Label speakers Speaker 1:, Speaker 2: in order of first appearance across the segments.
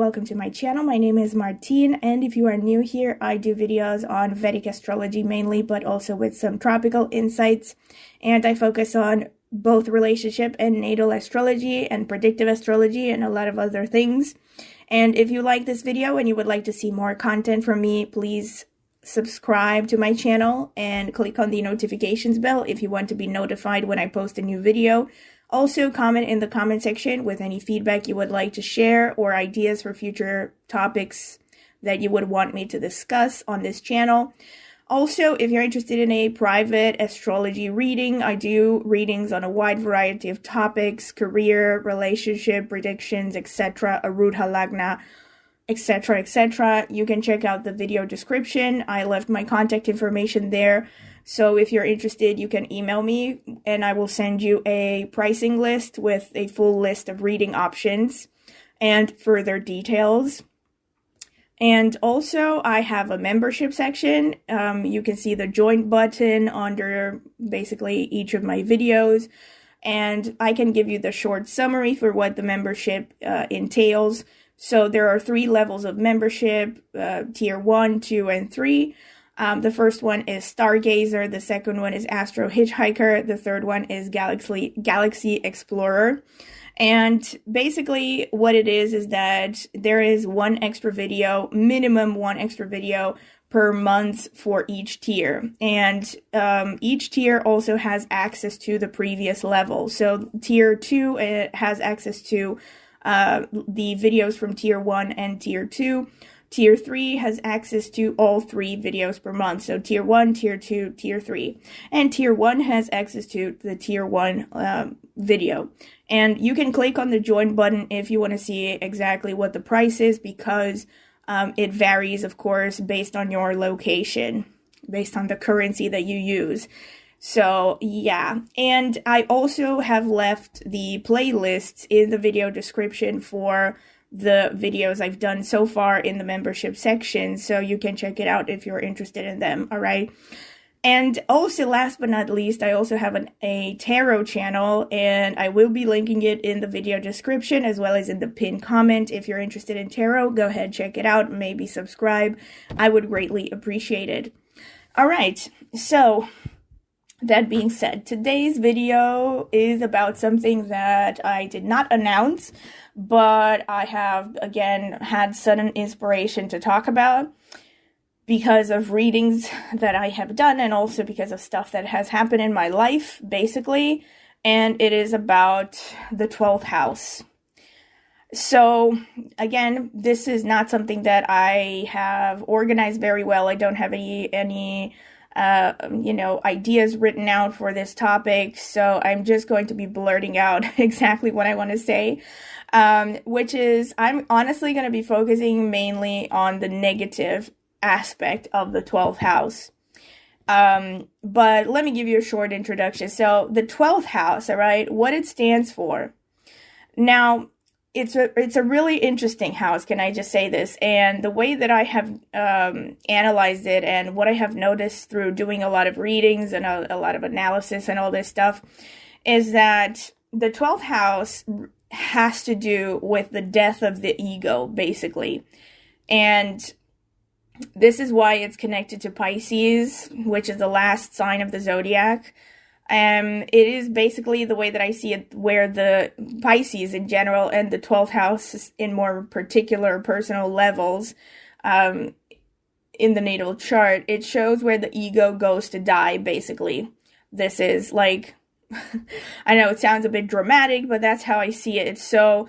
Speaker 1: welcome to my channel. My name is Martine, and if you are new here, I do videos on Vedic astrology mainly, but also with some tropical insights, and I focus on both relationship and natal astrology and predictive astrology and a lot of other things. And if you like this video and you would like to see more content from me, please subscribe to my channel and click on the notifications bell if you want to be notified when I post a new video. Also, comment in the comment section with any feedback you would like to share or ideas for future topics that you would want me to discuss on this channel. Also, if you're interested in a private astrology reading, I do readings on a wide variety of topics: career, relationship, predictions, etc., Arudha Lagna, etc., etc. You can check out the video description. I left my contact information there. So if you're interested, you can email me and I will send you a pricing list with a full list of reading options and further details. And also, I have a membership section. You can see the join button under basically each of my videos. And I can give you the short summary for what the membership entails. So there are 3 levels of membership, tier 1, 2, and 3. The first one is Stargazer, the second one is Astro-Hitchhiker, the third one is Galaxy Explorer. And basically what it is that there is one extra video, minimum one extra video per month for each tier. And each tier also has access to the previous level. So tier 2 has access to the videos from tier 1 and tier 2. Tier 3 has access to all 3 videos per month. So tier 1, tier 2, tier 3. And tier 1 has access to the tier 1 video. And you can click on the join button if you want to see exactly what the price is, because it varies, of course, based on your location, based on the currency that you use. So yeah, and I also have left the playlists in the video description for the videos I've done so far in the membership section, so you can check it out if you're interested in them, all right? And also, last but not least, I also have a tarot channel, and I will be linking it in the video description as well as in the pinned comment. If you're interested in tarot, go ahead, check it out, maybe subscribe. I would greatly appreciate it. All right, so that being said, today's video is about something that I did not announce, but I have, again, had sudden inspiration to talk about because of readings that I have done and also because of stuff that has happened in my life, basically, and it is about the 12th house. So, again, this is not something that I have organized very well. I don't have any ideas written out for this topic, so I'm just going to be blurting out exactly what I want to say, which is I'm honestly going to be focusing mainly on the negative aspect of the 12th house. But let me give you a short introduction. So the 12th house, all right, what it stands for. Now, it's a really interesting house, can I just say this? And the way that I have analyzed it and what I have noticed through doing a lot of readings and a lot of analysis and all this stuff is that the 12th house has to do with the death of the ego, basically. And this is why it's connected to Pisces, which is the last sign of the zodiac. It is basically the way that I see it, where the Pisces in general and the 12th house in more particular personal levels in the natal chart, it shows where the ego goes to die, basically. This is like, I know it sounds a bit dramatic, but that's how I see it. So,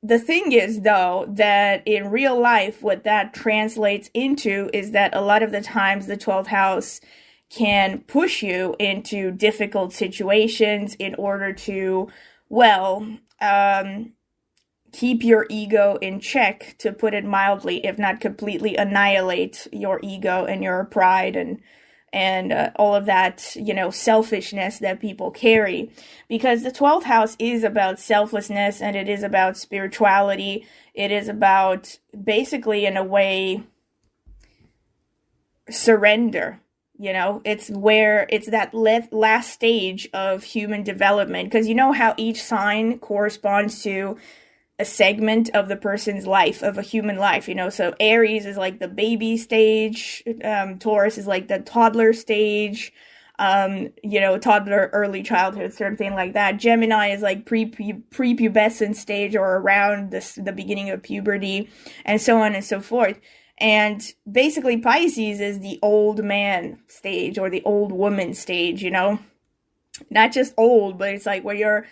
Speaker 1: the thing is, though, that in real life, what that translates into is that a lot of the times the 12th house can push you into difficult situations in order to, keep your ego in check, to put it mildly, if not completely annihilate your ego and your pride and all of that, selfishness that people carry. Because the 12th house is about selflessness, and it is about spirituality. It is about, basically, in a way, surrender. It's that last stage of human development, because you know how each sign corresponds to a segment of the person's life, of a human life, you know. So Aries is like the baby stage, Taurus is like the toddler stage, you know, toddler, early childhood, something like that. Gemini is like prepubescent stage, or around the beginning of puberty, and so on and so forth. And basically Pisces is the old man stage, or the old woman stage, you know. Not just old, but it's like where you're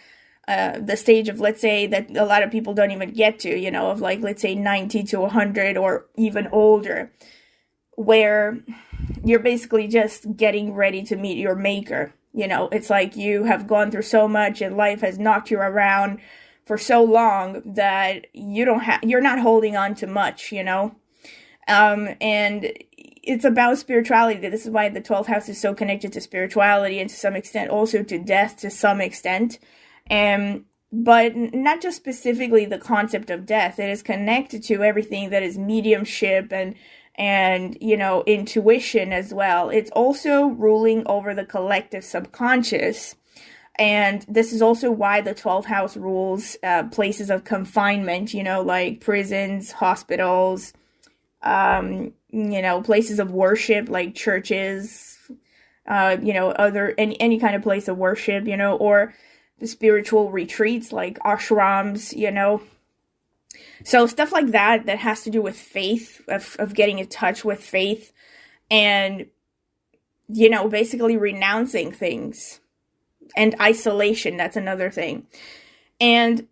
Speaker 1: the stage of, let's say, that a lot of people don't even get to, you know, of like, let's say 90 to 100 or even older, where you're basically just getting ready to meet your maker. You know, it's like you have gone through so much and life has knocked you around for so long that you're not holding on to much, you know. And it's about spirituality. This is why the 12th house is so connected to spirituality, and to some extent also to death, to some extent. But not just specifically the concept of death. It is connected to everything that is mediumship and you know, intuition as well. It's also ruling over the collective subconscious. And this is also why the 12th house rules places of confinement, you know, like prisons, hospitals, you know, places of worship like churches, you know, any kind of place of worship, you know, or the spiritual retreats like ashrams, you know. So stuff like that has to do with faith, of getting in touch with faith, and, you know, basically renouncing things, and isolation. That's another thing. And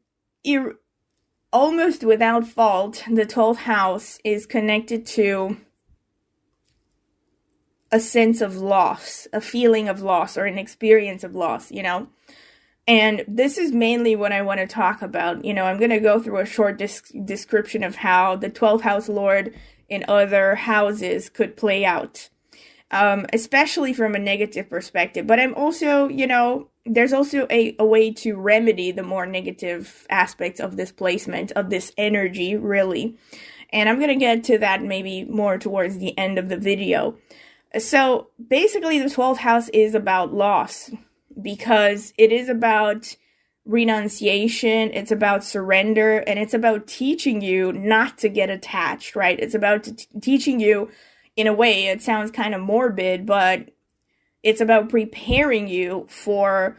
Speaker 1: almost without fault, the 12th house is connected to a sense of loss, a feeling of loss, or an experience of loss, you know. And this is mainly what I want to talk about. You know, I'm going to go through a short description of how the 12th house lord in other houses could play out, especially from a negative perspective. But I'm also, you know, there's also a way to remedy the more negative aspects of this placement, of this energy, really. And I'm going to get to that maybe more towards the end of the video. So basically the 12th house is about loss, because it is about renunciation, it's about surrender, and it's about teaching you not to get attached, right? It's about teaching you, in a way, it sounds kind of morbid, but it's about preparing you for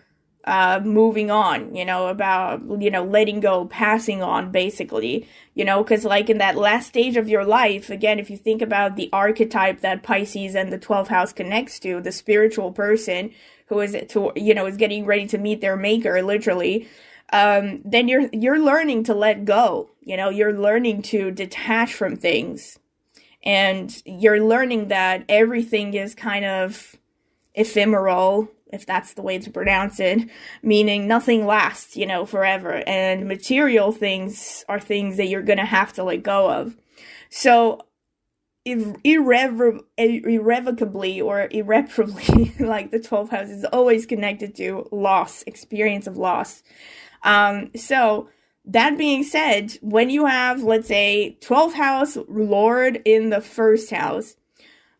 Speaker 1: moving on, you know, about, you know, letting go, passing on, basically, you know, because like in that last stage of your life, again, if you think about the archetype that Pisces and the 12th house connects to, the spiritual person who is, you know, is getting ready to meet their maker, literally, then you're learning to let go, you know, you're learning to detach from things, and you're learning that everything is kind of ephemeral, if that's the way to pronounce it, meaning nothing lasts, you know, forever, and material things are things that you're gonna have to let go of. So irrevocably or irreparably, like the 12th house is always connected to loss, experience of loss. So that being said, when you have, let's say, 12th house lord in the first house,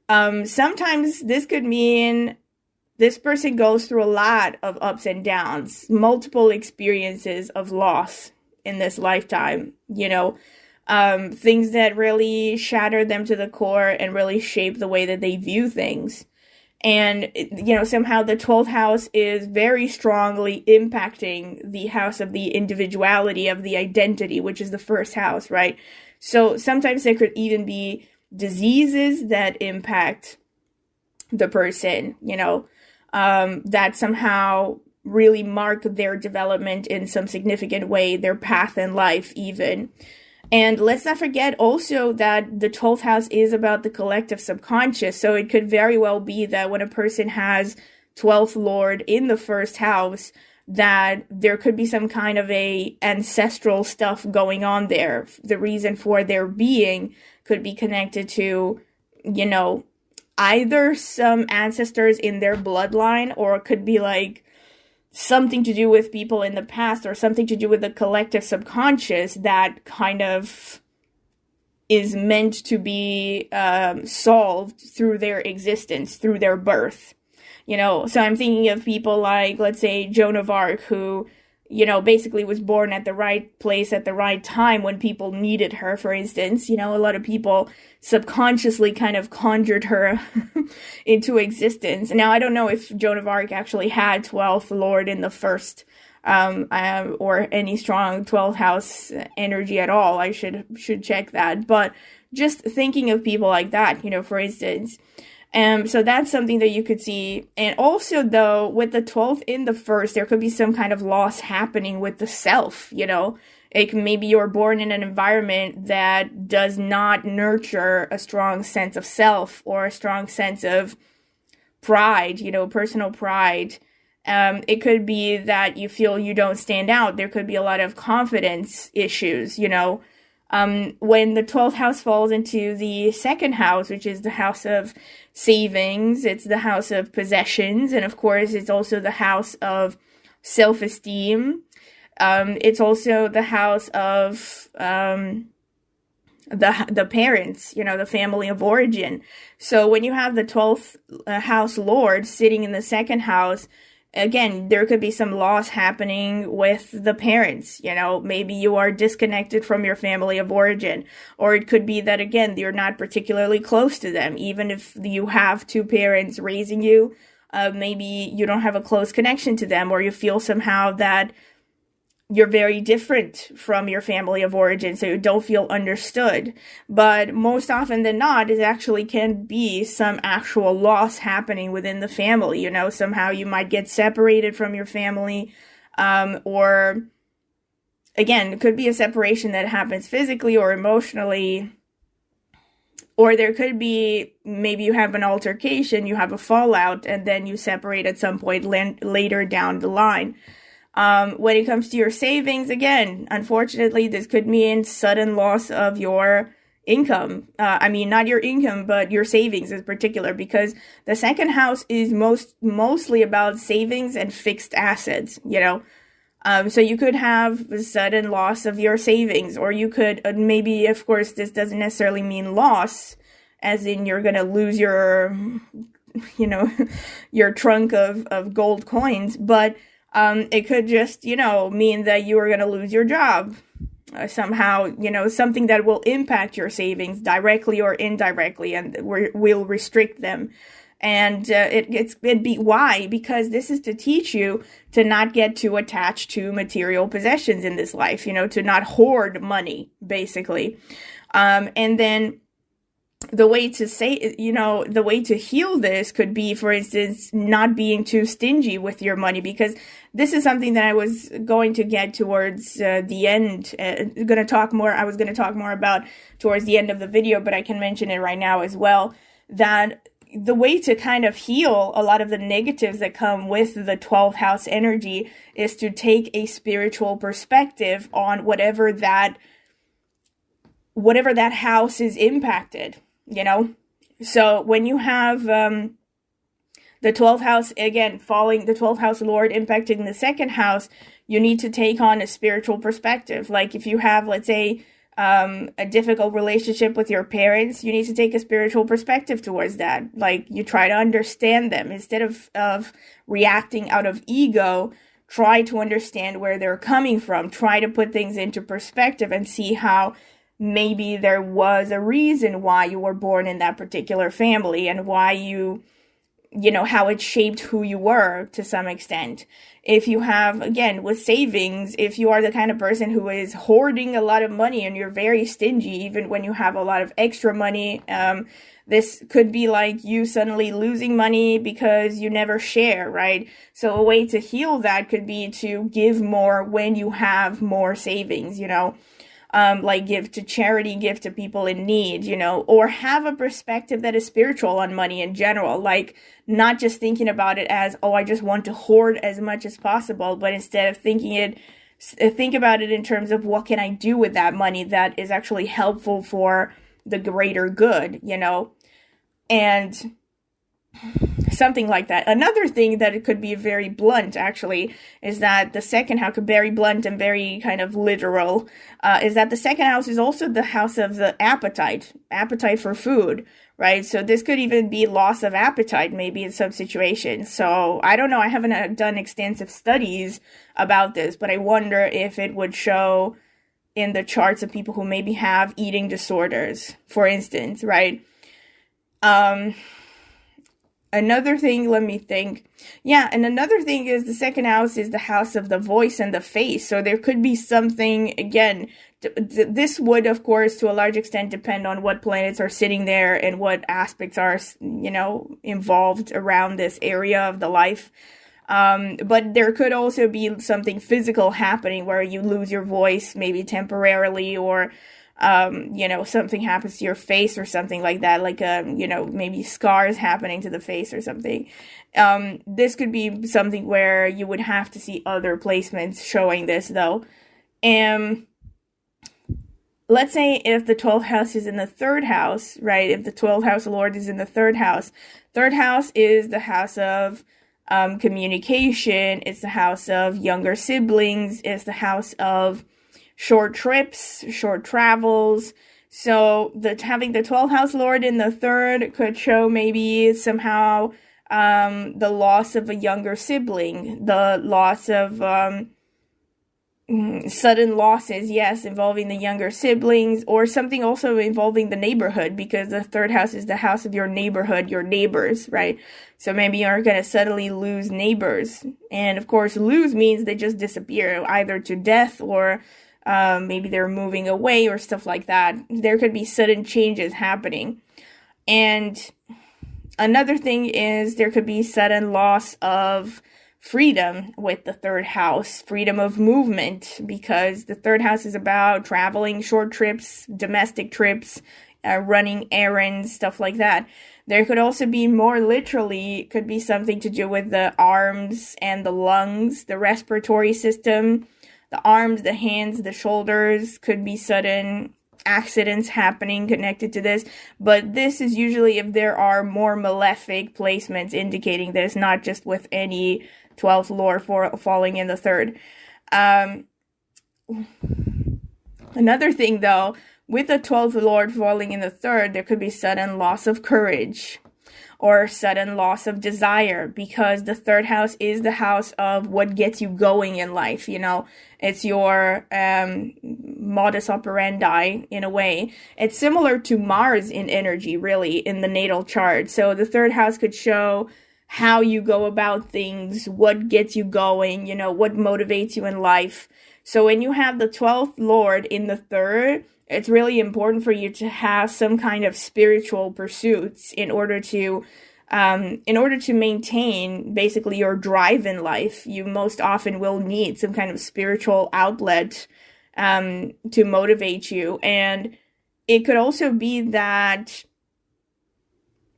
Speaker 1: sometimes this could mean this person goes through a lot of ups and downs, multiple experiences of loss in this lifetime, you know, things that really shatter them to the core and really shape the way that they view things. And, you know, somehow the 12th house is very strongly impacting the house of the individuality, of the identity, which is the first house, right? So sometimes there could even be diseases that impact the person, you know, that somehow really mark their development in some significant way, their path in life even. And let's not forget also that the 12th house is about the collective subconscious. So it could very well be that when a person has 12th lord in the first house, that there could be some kind of a ancestral stuff going on there. The reason for their being could be connected to, you know, either some ancestors in their bloodline, or it could be like something to do with people in the past, or something to do with the collective subconscious that kind of is meant to be solved through their existence, through their birth. You know, so I'm thinking of people like, let's say, Joan of Arc, who, basically was born at the right place at the right time when people needed her, for instance. A lot of people subconsciously kind of conjured her into existence. Now, I don't know if Joan of Arc actually had 12th Lord in the first, or any strong 12th house energy at all. I should check that. But just thinking of people like that, for instance. So that's something that you could see. And also, though, with the 12th in the first, there could be some kind of loss happening with the self, maybe you're born in an environment that does not nurture a strong sense of self or a strong sense of pride, personal pride. It could be that you feel you don't stand out. There could be a lot of confidence issues, when the 12th house falls into the second house, which is the house of savings, it's the house of possessions, and of course, it's also the house of self-esteem. It's also the house of the parents, the family of origin. So when you have the 12th house lord sitting in the second house, again, there could be some loss happening with the parents. Maybe you are disconnected from your family of origin, or it could be that, again, you're not particularly close to them. Even if you have two parents raising you, maybe you don't have a close connection to them, or you feel somehow that you're very different from your family of origin, so you don't feel understood. But most often than not, it actually can be some actual loss happening within the family. Somehow you might get separated from your family, or again, it could be a separation that happens physically or emotionally, or there could be maybe you have an altercation, you have a fallout, and then you separate at some point later down the line. When it comes to your savings, again, unfortunately, this could mean sudden loss of your income. Not your income, but your savings in particular, because the second house is mostly about savings and fixed assets, So you could have a sudden loss of your savings, or you could, maybe, of course, this doesn't necessarily mean loss, as in you're going to lose your, your trunk of gold coins, but it could just, mean that you are going to lose your job somehow, something that will impact your savings directly or indirectly, and will restrict them. And why? Because this is to teach you to not get too attached to material possessions in this life, to not hoard money, basically. And then the way to heal this could be, for instance, not being too stingy with your money, because this is something that I was going to get towards the end. I was going to talk more about towards the end of the video, but I can mention it right now as well, that the way to kind of heal a lot of the negatives that come with the 12th house energy is to take a spiritual perspective on whatever that house is impacted. So when you have the 12th house, again, the 12th house lord impacting the second house, you need to take on a spiritual perspective. Like if you have, let's say, a difficult relationship with your parents, you need to take a spiritual perspective towards that. Like you try to understand them instead of reacting out of ego. Try to understand where they're coming from. Try to put things into perspective and see how maybe there was a reason why you were born in that particular family, and why how it shaped who you were to some extent. If you have, again, with savings, if you are the kind of person who is hoarding a lot of money and you're very stingy, even when you have a lot of extra money, this could be like you suddenly losing money because you never share, right? So a way to heal that could be to give more when you have more savings, like give to charity, give to people in need, or have a perspective that is spiritual on money in general, like not just thinking about it as, oh, I just want to hoard as much as possible, but instead of think about it in terms of what can I do with that money that is actually helpful for the greater good, And something like that. Another thing that it could be very blunt, actually, is that the second house could be very blunt and very kind of literal, is that the second house is also the house of the appetite for food, right? So this could even be loss of appetite, maybe in some situations. So I don't know, I haven't done extensive studies about this, but I wonder if it would show in the charts of people who maybe have eating disorders, for instance, right? Another thing, let me think. Yeah, and another thing is the second house is the house of the voice and the face. So there could be something, again, this would, of course, to a large extent depend on what planets are sitting there and what aspects are, involved around this area of the life. But there could also be something physical happening where you lose your voice, maybe temporarily, or something happens to your face or something like that, like, maybe scars happening to the face or something. This could be something where you would have to see other placements showing this, though. And let's say if the 12th house is in the third house, right? If the 12th house lord is in the third house is the house of communication, it's the house of younger siblings, it's the house of short trips, short travels. So having the 12th house lord in the third could show maybe somehow the loss of a younger sibling, the loss of sudden losses, yes, involving the younger siblings, or something also involving the neighborhood, because the third house is the house of your neighborhood, your neighbors, right? So maybe you're going to suddenly lose neighbors. And of course, lose means they just disappear, either to death or maybe they're moving away or stuff like that. There could be sudden changes happening. And another thing is there could be sudden loss of freedom with the third house, freedom of movement, because the third house is about traveling, short trips, domestic trips, running errands, stuff like that. There could also be more literally, could be something to do with the arms and the lungs, the respiratory system. The arms, the hands, the shoulders, could be sudden accidents happening connected to this. But this is usually if there are more malefic placements indicating this, not just with any 12th lord falling in the third. Another thing, though, with the 12th lord falling in the third, there could be sudden loss of courage or sudden loss of desire, because the third house is the house of what gets you going in life, It's your modus operandi, in a way. It's similar to Mars in energy, really, in the natal chart. So the third house could show how you go about things, what gets you going, what motivates you in life. So when you have the 12th lord in the third, it's really important for you to have some kind of spiritual pursuits in order to maintain basically your drive in life. You most often will need some kind of spiritual outlet to motivate you. And it could also be that,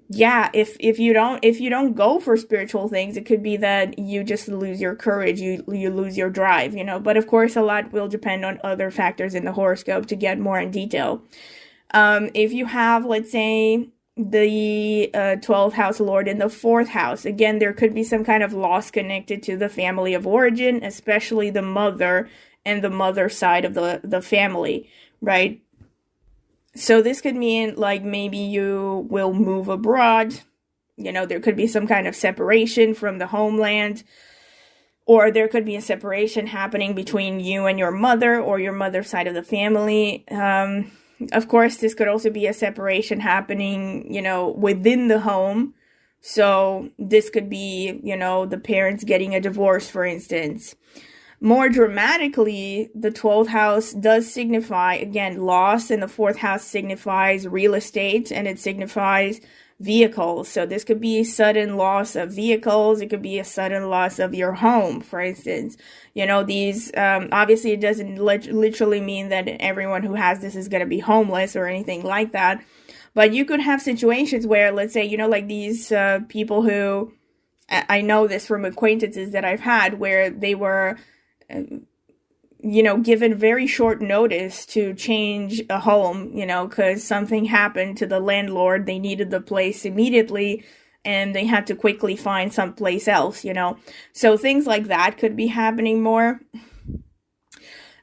Speaker 1: yeah, if you don't go for spiritual things, it could be that you just lose your courage, you lose your drive, But of course, a lot will depend on other factors in the horoscope to get more in detail. If you have, let's say, the 12th house lord in the fourth house, again, there could be some kind of loss connected to the family of origin, especially the mother and the mother side of the family, right? So this could mean, like, maybe you will move abroad. There could be some kind of separation from the homeland. Or there could be a separation happening between you and your mother or your mother's side of the family. Of course, this could also be a separation happening, within the home. So this could be, the parents getting a divorce, for instance. More dramatically, the 12th house does signify, again, loss, and the 4th house signifies real estate, and it signifies vehicles. So this could be sudden loss of vehicles. It could be a sudden loss of your home, for instance. These, obviously it doesn't literally mean that everyone who has this is going to be homeless or anything like that. But you could have situations where, let's say, like these people who, I know this from acquaintances that I've had, where they were given very short notice to change a home, because something happened to the landlord. They needed the place immediately. and they had to quickly find someplace else, you know. So things like that could be happening more.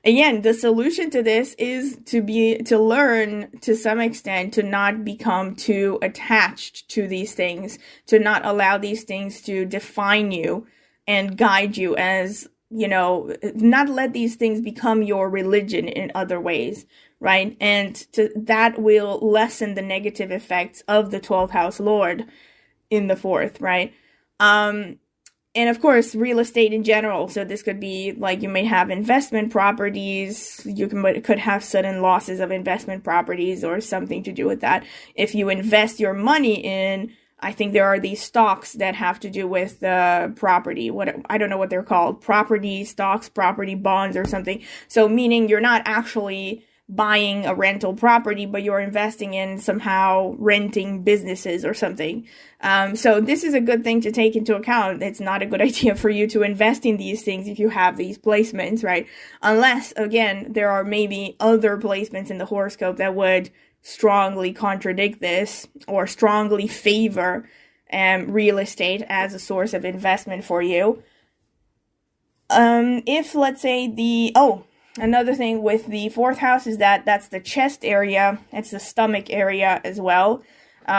Speaker 1: Again, the solution to this is to learn to some extent to not become too attached to these things, to not allow these things to define you and guide you, as, you know, not let these things become your religion in other ways, right? And that will lessen the negative effects of the 12th house lord in the 4th, right? And of course, real estate in general. So this could be like, you may have investment properties. You could have sudden losses of investment properties or something to do with that. If you invest your money in, I think there are these stocks that have to do with property. I don't know what they're called. Property stocks, property bonds or something. So meaning you're not actually buying a rental property, but you're investing in somehow renting businesses or something. So this is a good thing to take into account. It's not a good idea for you to invest in these things if you have these placements, right? Unless, again, there are maybe other placements in the horoscope that would strongly contradict this or strongly favor real estate as a source of investment for you. If, let's say, another thing with the 4th house is that's the chest area. It's the stomach area as well.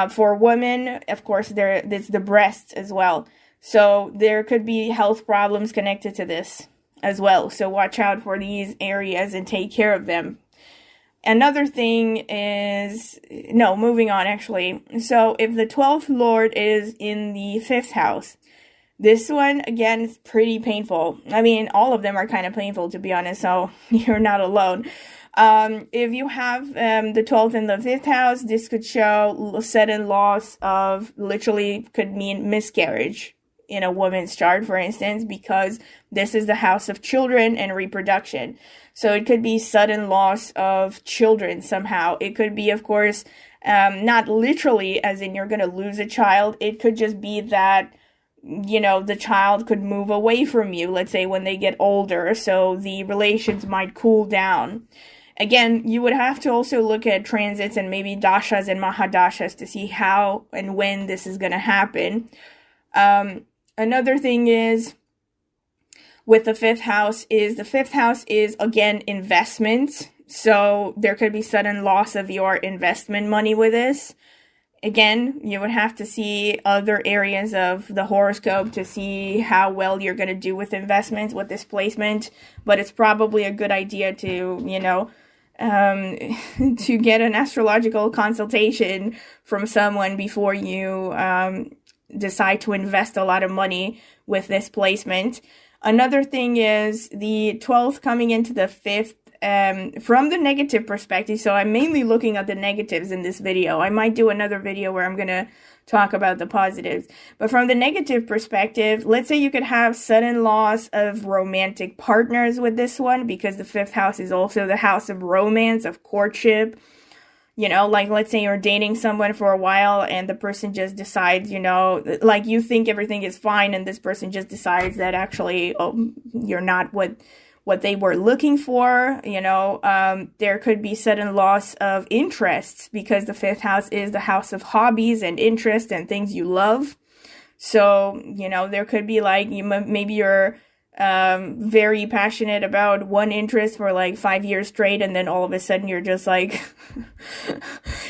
Speaker 1: For women, of course, it's the breasts as well. So there could be health problems connected to this as well. So watch out for these areas and take care of them. Another thing is, moving on actually. So if the 12th lord is in the 5th house, this one, again, is pretty painful. I mean, all of them are kind of painful, to be honest, so you're not alone. If you have the 12th in the 5th house, this could show sudden loss of, literally could mean miscarriage in a woman's chart, for instance, because this is the house of children and reproduction. So it could be sudden loss of children somehow. It could be, of course, not literally as in you're going to lose a child. It could just be that, the child could move away from you, let's say when they get older, so the relations might cool down. Again, you would have to also look at transits and maybe dashas and mahadashas to see how and when this is going to happen. Another thing is, with the 5th house is, again, investments. So there could be sudden loss of your investment money with this. Again, you would have to see other areas of the horoscope to see how well you're going to do with investments, with this placement. But it's probably a good idea to, to get an astrological consultation from someone before you decide to invest a lot of money with this placement. Another thing is the 12th coming into the 5th. From the negative perspective, so I'm mainly looking at the negatives in this video. I might do another video where I'm going to talk about the positives. But from the negative perspective, let's say you could have sudden loss of romantic partners with this one, because the 5th house is also the house of romance, of courtship. Like, let's say you're dating someone for a while and the person just decides, like, you think everything is fine and this person just decides that actually, you're not what they were looking for. There could be sudden loss of interests, because the 5th house is the house of hobbies and interests and things you love. So, there could be like, maybe you're very passionate about one interest for like 5 years straight, and then all of a sudden you're just like,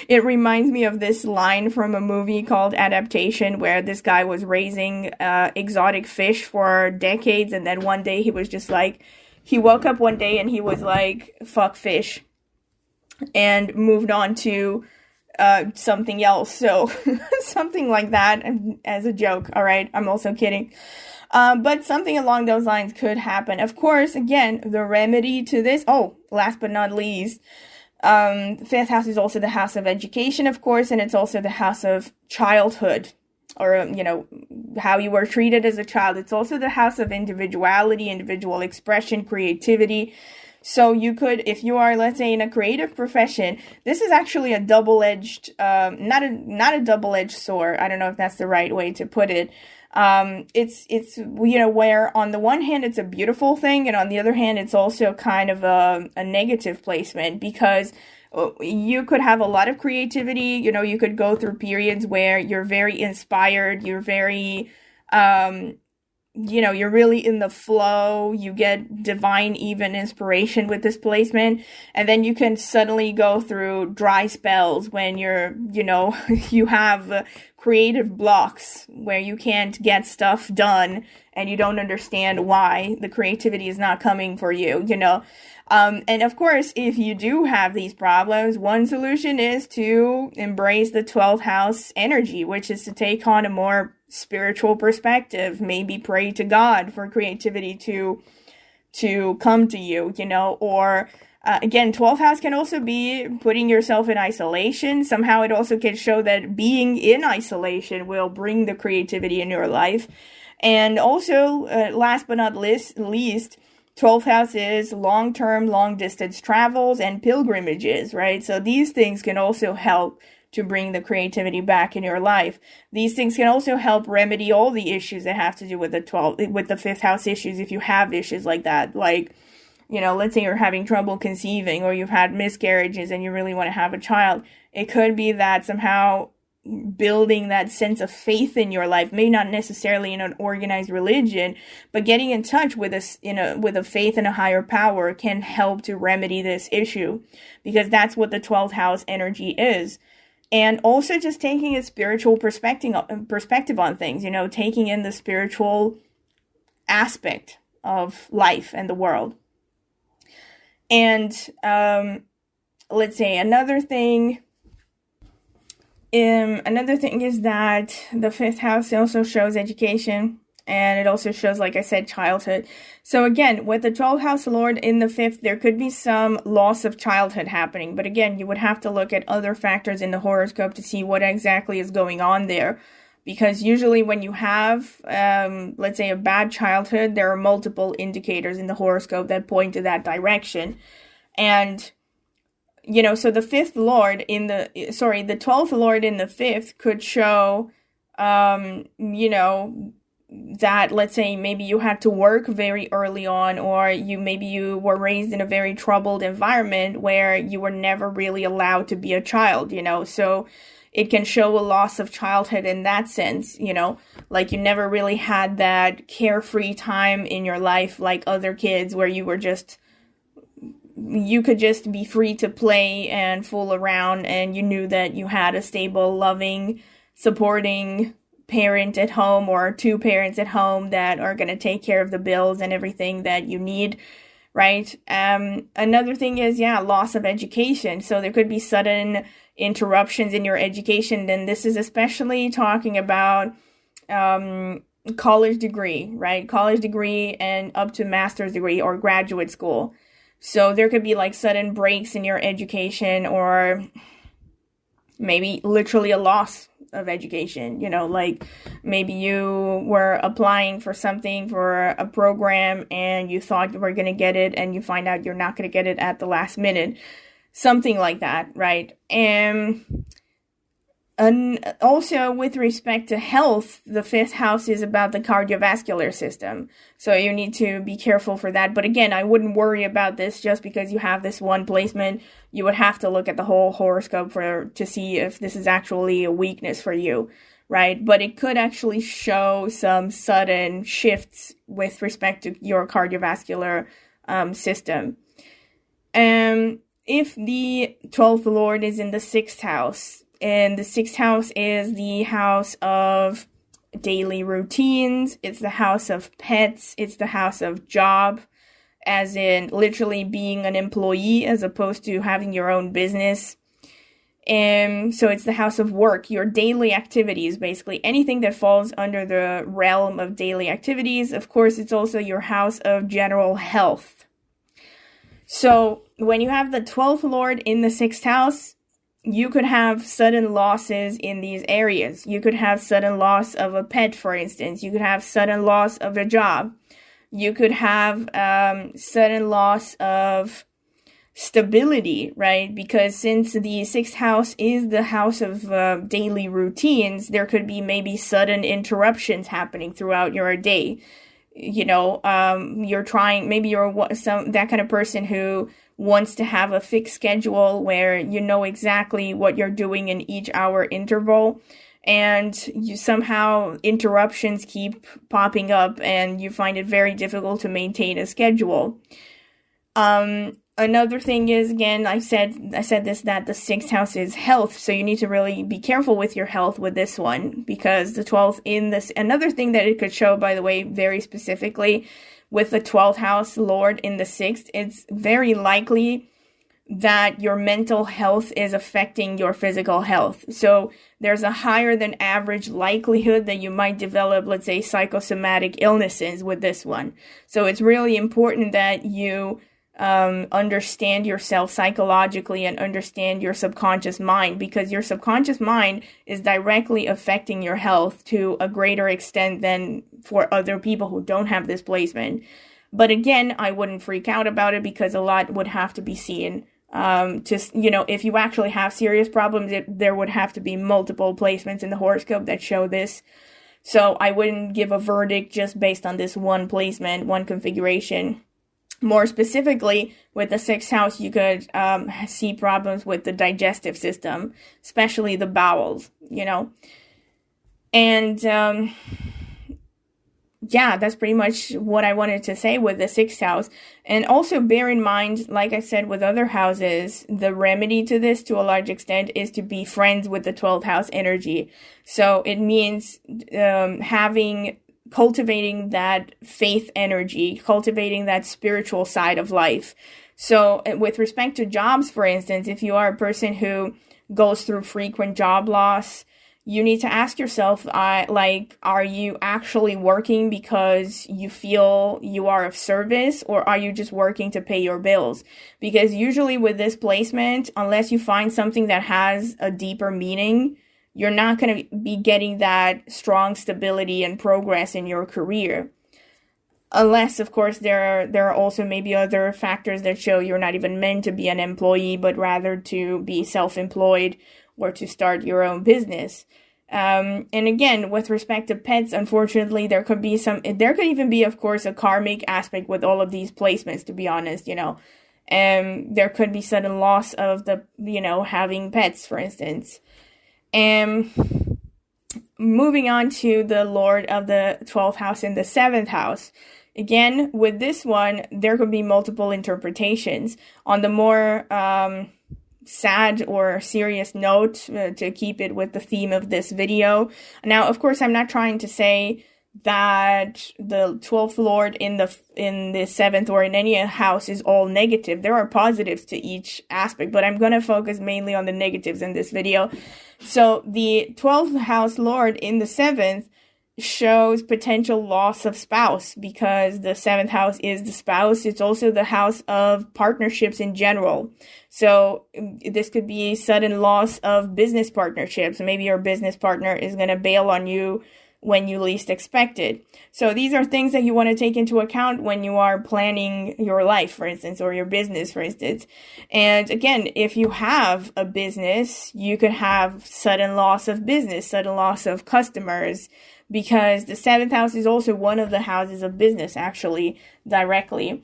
Speaker 1: it reminds me of this line from a movie called Adaptation, where this guy was raising exotic fish for decades, and then one day he was just like, he woke up one day and he was like, fuck fish, and moved on to something else. So something like that, as a joke. All right, I'm also kidding. But something along those lines could happen. Of course, again, the remedy to this, last but not least, the 5th house is also the house of education, of course, and it's also the house of childhood, or, how you were treated as a child. It's also the house of individuality, individual expression, creativity. So you could, if you are, let's say, in a creative profession, this is actually a double-edged, not a double-edged sword. I don't know if that's the right way to put it. It's where on the one hand it's a beautiful thing, and on the other hand it's also kind of a negative placement, because You could have a lot of creativity. You could go through periods where you're very inspired, you're very, you're really in the flow, you get divine even inspiration with this placement, and then you can suddenly go through dry spells when you have creative blocks where you can't get stuff done and you don't understand why the creativity is not coming for you. And of course, if you do have these problems, one solution is to embrace the 12th house energy, which is to take on a more spiritual perspective, maybe pray to God for creativity to come to you, or again, 12th house can also be putting yourself in isolation. Somehow it also can show that being in isolation will bring the creativity in your life. And also, last but not least, 12th house is long-term, long-distance travels and pilgrimages, right? So these things can also help to bring the creativity back in your life. These things can also help remedy all the issues that have to do with the 5th house issues, if you have issues like that. Like, let's say you're having trouble conceiving, or you've had miscarriages and you really want to have a child. It could be that somehow building that sense of faith in your life, maybe not necessarily in an organized religion, but getting in touch with with a faith in a higher power can help to remedy this issue, because that's what the 12th house energy is. And also just taking a spiritual perspective on things, taking in the spiritual aspect of life and the world. And let's say another thing is that the 5th house also shows education. And it also shows, like I said, childhood. So again, with the 12th house lord in the 5th, there could be some loss of childhood happening. But again, you would have to look at other factors in the horoscope to see what exactly is going on there. Because usually when you have, let's say, a bad childhood, there are multiple indicators in the horoscope that point to that direction. And, so the 12th lord in the 5th could show, that, let's say, maybe you had to work very early on, or maybe you were raised in a very troubled environment where you were never really allowed to be a child, so it can show a loss of childhood in that sense, like you never really had that carefree time in your life like other kids, where you could just be free to play and fool around, and you knew that you had a stable, loving, supporting parent at home, or two parents at home that are going to take care of the bills and everything that you need, right? Another thing is, loss of education. So there could be sudden interruptions in your education. And this is especially talking about college degree, right? College degree and up to master's degree or graduate school. So there could be like sudden breaks in your education, or maybe literally a loss of education, like maybe you were applying for something, for a program, and you thought you were going to get it, and you find out you're not going to get it at the last minute, something like that, right? And also with respect to health, the 5th house is about the cardiovascular system. So you need to be careful for that. But again, I wouldn't worry about this just because you have this one placement. You would have to look at the whole horoscope to see if this is actually a weakness for you, right? But it could actually show some sudden shifts with respect to your cardiovascular system. If the 12th lord is in the 6th house, and the 6th house is the house of daily routines, it's the house of pets, it's the house of job, as in literally being an employee as opposed to having your own business. And so it's the house of work, your daily activities, basically anything that falls under the realm of daily activities. Of course, it's also your house of general health. So when you have the 12th lord in the 6th house, you could have sudden losses in these areas. You could have sudden loss of a pet, for instance. You could have sudden loss of a job. You could have sudden loss of stability, right? Because since the 6th house is the house of daily routines, there could be maybe sudden interruptions happening throughout your day. You're trying, maybe you're that kind of person who wants to have a fixed schedule where you know exactly what you're doing in each hour interval, and you somehow interruptions keep popping up and you find it very difficult to maintain a schedule. Another thing is, again, I said this, that the 6th house is health, so you need to really be careful with your health with this one, because the 12th in this, another thing that it could show, by the way, very specifically, with the 12th house lord in the 6th, it's very likely that your mental health is affecting your physical health. So there's a higher than average likelihood that you might develop, let's say, psychosomatic illnesses with this one. So it's really important that you understand yourself psychologically and understand your subconscious mind, because your subconscious mind is directly affecting your health to a greater extent than for other people who don't have this placement. But again, I wouldn't freak out about it, because a lot would have to be seen. If you actually have serious problems, there would have to be multiple placements in the horoscope that show this. So I wouldn't give a verdict just based on this one placement, one configuration. More specifically, with the 6th house, you could see problems with the digestive system, especially the bowels, And yeah, that's pretty much what I wanted to say with the 6th house. And also bear in mind, like I said with other houses, the remedy to this, to a large extent, is to be friends with the 12th house energy. So it means cultivating that faith energy, cultivating that spiritual side of life. So with respect to jobs, for instance, if you are a person who goes through frequent job loss, you need to ask yourself, are you actually working because you feel you are of service, or are you just working to pay your bills? Because usually with this placement, unless you find something that has a deeper meaning, you're not going to be getting that strong stability and progress in your career. Unless, of course, there are also maybe other factors that show you're not even meant to be an employee, but rather to be self-employed or to start your own business. And again, with respect to pets, unfortunately, there could even be, of course, a karmic aspect with all of these placements, to be honest, there could be sudden loss of having pets, for instance. Moving on to the Lord of the 12th house in the 7th house. Again, with this one, there could be multiple interpretations. On the more sad or serious note, to keep it with the theme of this video. Now, of course, I'm not trying to say that the 12th lord in the 7th or in any house is all negative. There are positives to each aspect, but I'm going to focus mainly on the negatives in this video. So the 12th house lord in the 7th shows potential loss of spouse, because the 7th house is the spouse. It's also the house of partnerships in general. So this could be sudden loss of business partnerships. Maybe your business partner is going to bail on you when you least expect it. So these are things that you want to take into account when you are planning your life, for instance, or your business, for instance. And again, if you have a business, you could have sudden loss of business, sudden loss of customers, because the 7th house is also one of the houses of business, actually, directly.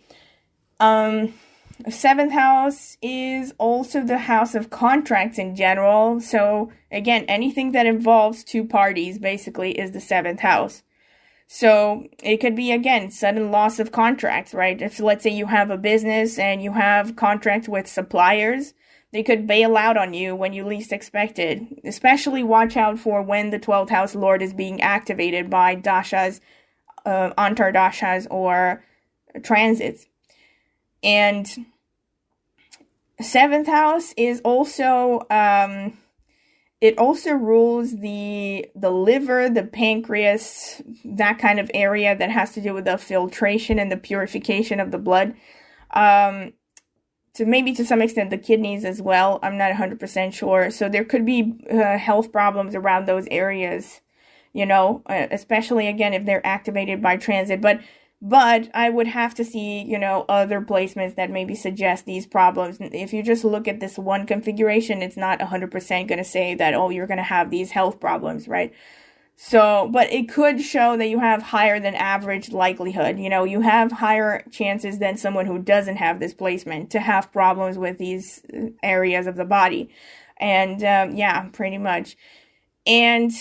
Speaker 1: 7th house is also the house of contracts in general. So again, anything that involves two parties basically is the 7th house. So it could be, again, sudden loss of contracts, right? If, let's say, you have a business and you have contracts with suppliers, they could bail out on you when you least expect it. Especially watch out for when the 12th house lord is being activated by dashas, antardashas, or transits. And 7th house is also, it also rules the liver, the pancreas, that kind of area that has to do with the filtration and the purification of the blood. To maybe to some extent the kidneys as well. I'm not 100% sure. So there could be health problems around those areas, especially, again, if they're activated by transit. But I would have to see, other placements that maybe suggest these problems. If you just look at this one configuration, it's not 100% going to say that, oh, you're going to have these health problems, right? So, but it could show that you have higher than average likelihood. You know, you have higher chances than someone who doesn't have this placement to have problems with these areas of the body. And yeah, pretty much. And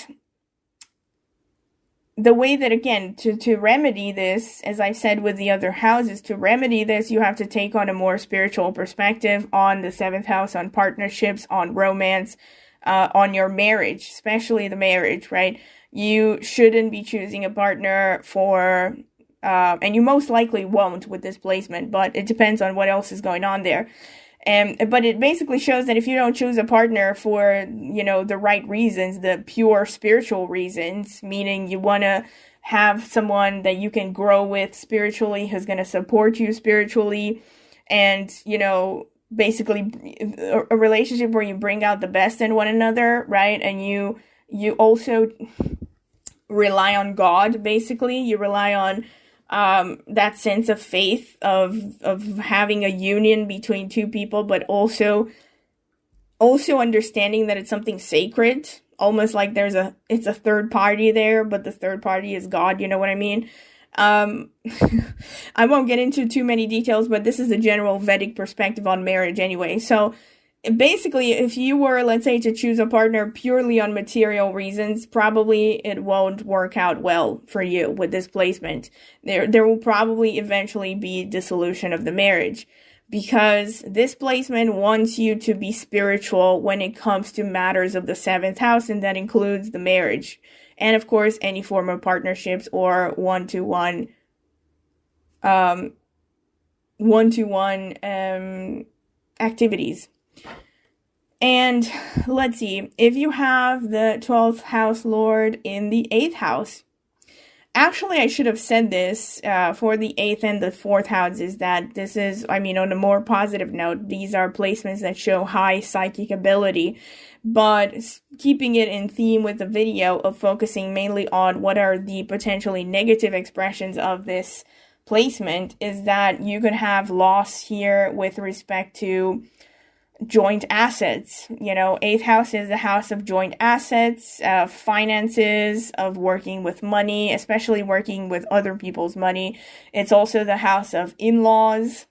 Speaker 1: the way that, again, to remedy this, as I said with the other houses, to remedy this, you have to take on a more spiritual perspective on the 7th house, on partnerships, on romance, on your marriage, especially the marriage, right? You shouldn't be choosing a partner for, and you most likely won't with this placement, but it depends on what else is going on there. But it basically shows that if you don't choose a partner for, you know, the right reasons, the pure spiritual reasons, meaning you want to have someone that you can grow with spiritually, who's going to support you spiritually, and, you know, basically a relationship where you bring out the best in one another, right? And you also rely on God, basically. You rely on that sense of faith of having a union between two people, but also understanding that it's something sacred, almost like it's a third party there, but the third party is God, you know what I mean? I won't get into too many details, but this is a general Vedic perspective on marriage anyway. So basically, if you were, let's say, to choose a partner purely on material reasons, probably it won't work out well for you with this placement. There will probably eventually be dissolution of the marriage, because this placement wants you to be spiritual when it comes to matters of the 7th house, and that includes the marriage. And of course, any form of partnerships or one-to-one activities. And let's see, if you have the 12th house lord in the 8th house, actually I should have said this for the 8th and the 4th houses, that this is, I mean, on a more positive note, these are placements that show high psychic ability, but keeping it in theme with the video of focusing mainly on what are the potentially negative expressions of this placement, is that you could have loss here with respect to joint assets. You know, 8th house is the house of joint assets, finances, of working with money, especially working with other people's money. It's also the house of in-laws.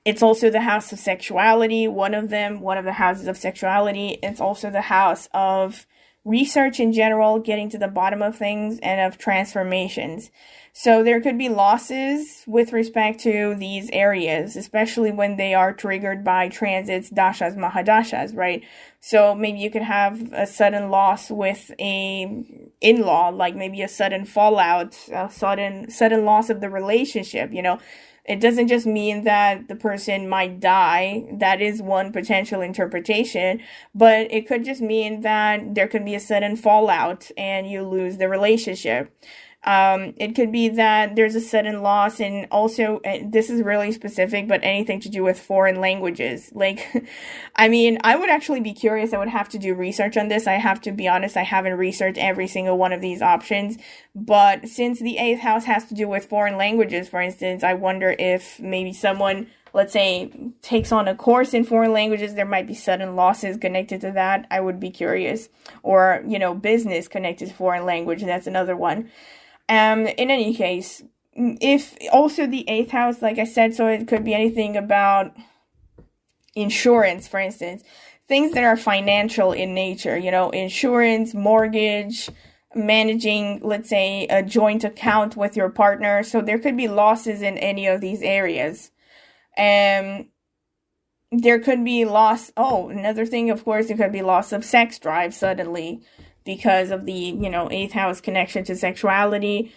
Speaker 1: It's also the house of sexuality, one of the houses of sexuality. It's also the house of research in general, getting to the bottom of things, and of transformations. So there could be losses with respect to these areas, especially when they are triggered by transits, dashas, mahadashas, right? So maybe you could have a sudden loss with a in-law, like maybe a sudden fallout, a sudden loss of the relationship, you know. It doesn't just mean that the person might die. That is one potential interpretation, but it could just mean that there could be a sudden fallout and you lose the relationship. It could be that there's a sudden loss, and also, this is really specific, but anything to do with foreign languages. Like, I mean, I would actually be curious. I would have to do research on this. I have to be honest, I haven't researched every single one of these options, but since the 8th house has to do with foreign languages, for instance, I wonder if maybe someone, let's say, takes on a course in foreign languages, there might be sudden losses connected to that. I would be curious. Or, you know, business connected to foreign language, that's another one. In any case, if also the 8th house, like I said, so it could be anything about insurance, for instance, things that are financial in nature, you know, insurance, mortgage, managing, let's say, a joint account with your partner. So there could be losses in any of these areas. There could be loss. Oh, another thing, of course, it could be loss of sex drive suddenly, because of the, you know, 8th house connection to sexuality.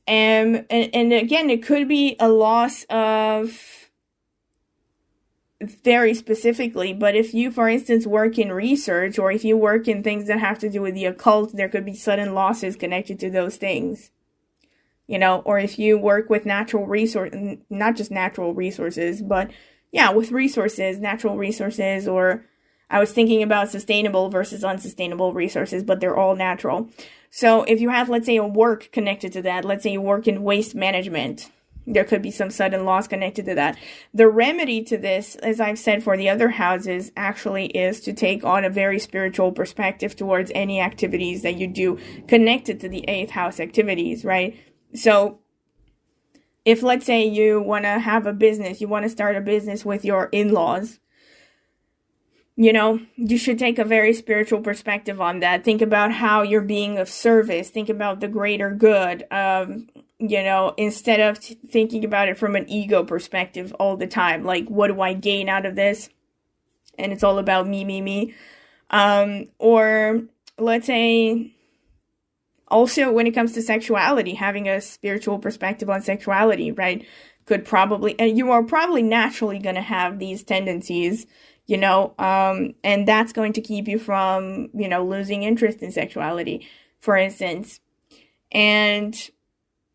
Speaker 1: And again, it could be a loss of, very specifically, but if you, for instance, work in research, or if you work in things that have to do with the occult, there could be sudden losses connected to those things. You know, or if you work with natural resources, not just natural resources, but yeah, with resources, natural resources, or I was thinking about sustainable versus unsustainable resources, but they're all natural. So if you have, let's say, a work connected to that, let's say you work in waste management, There could be some sudden loss connected to that. The remedy to this, as I've said for the other houses, actually is to take on a very spiritual perspective towards any activities that you do connected to the 8th house activities, right? So if, let's say, you want to have a business, you want to start a business with your in-laws, you know, you should take a very spiritual perspective on that. Think about how you're being of service. Think about the greater good, you know, instead of thinking about it from an ego perspective all the time. Like, what do I gain out of this? And it's all about me. Or let's say, also when it comes to sexuality, having a spiritual perspective on sexuality, right? Could probably, and you are probably naturally going to have these tendencies, you know, and that's going to keep you from, you know, losing interest in sexuality, for instance. And